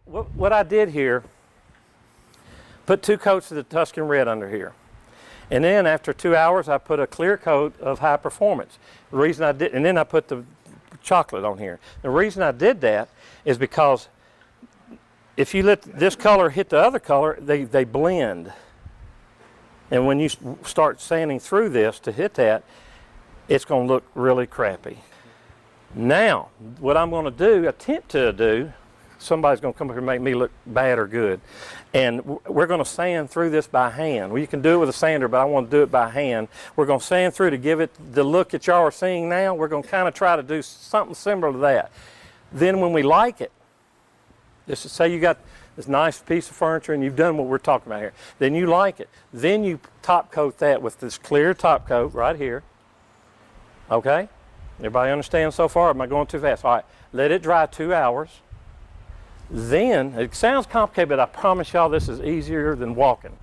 What I did here, put 2 coats of the Tuscan Red under here. And then after 2 hours, I put a clear coat of High Performance. The reason I did, and then I put the chocolate on here. The reason I did that is because if you let this color hit the other color, they blend. And when you start sanding through this to hit that, it's going to look really crappy. Now, what I'm going to do, attempt to do, somebody's going to come up here and make me look bad or good. And we're going to sand through this by hand. Well, you can do it with a sander, but I want to do it by hand. We're going to sand through to give it the look that y'all are seeing now. We're going to kind of try to do something similar to that. Then when we like it, just to say you got this nice piece of furniture and you've done what we're talking about here, then you like it. Then you top coat that with this clear top coat right here. Okay? Everybody understand so far? Am I going too fast? All right, let it dry 2 hours. Then, it sounds complicated, but I promise y'all this is easier than walking.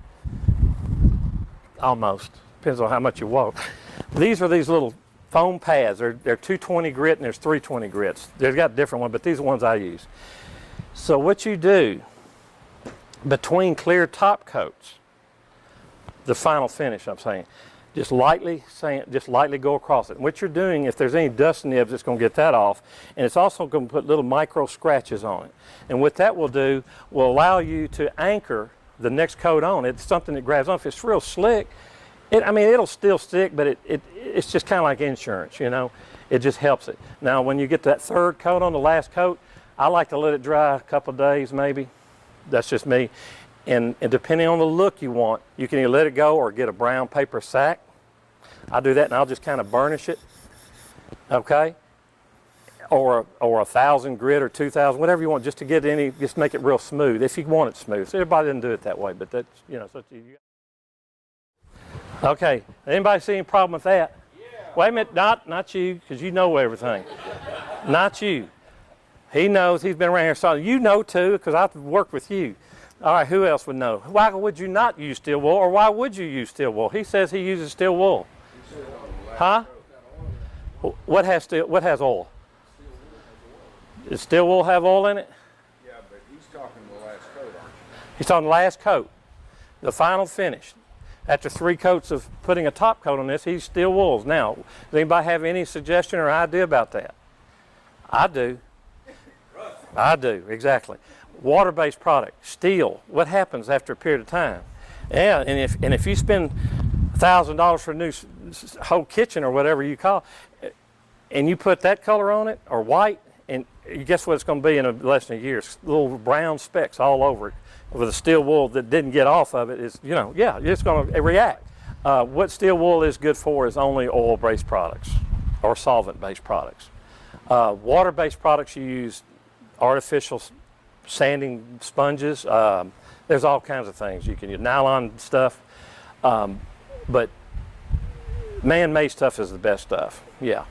Almost. Depends on how much you walk. These are these little foam pads. They're 220 grit and there's 320 grits. They've got different ones, but these are the ones I use. So what you do between clear top coats, the final finish I'm saying, just lightly go across it. And what you're doing, if there's any dust nibs, it's going to get that off. And it's also going to put little micro scratches on it. And what that will do will allow you to anchor the next coat on. It's something that grabs on. If it's real slick, I mean, it'll still stick, but it's just kind of like insurance, you know. It just helps it. Now, when you get that 3rd coat on the last coat, I like to let it dry a couple of days maybe. That's just me. And depending on the look you want, you can either let it go or get a brown paper sack. I'll do that and I'll just kind of burnish it, okay? Or 1,000 grit or 2,000, whatever you want, just to get just make it real smooth, if you want it smooth. So everybody doesn't do it that way, but that's, you know, okay, anybody see any problem with that? Yeah. Wait a minute, not you, because you know everything. Not you. He knows, he's been around here, so you know too, because I've worked with you. All right, who else would know? Why would you not use steel wool, or why would you use steel wool? He says he uses steel wool. Huh? What has oil? Does steel wool have oil in it? Yeah, but he's talking the last coat, aren't you? He's talking the last coat, the final finish. After 3 coats of putting a top coat on this, he's steel wools. Now, does anybody have any suggestion or idea about that? I do. I do, exactly. Water-based product, steel. What happens after a period of time? Yeah, and if you spend $1,000 for a new whole kitchen or whatever you call it, and you put that color on it or white, and guess what it's going to be in less than a year? Little brown specks all over it with a steel wool that didn't get off of it is, you know, yeah, it's going to react. What steel wool is good for is only oil-based products or solvent-based products. Water-based products, you use artificial sanding sponges. There's all kinds of things you can use, nylon stuff, but man-made stuff is the best stuff. Yeah.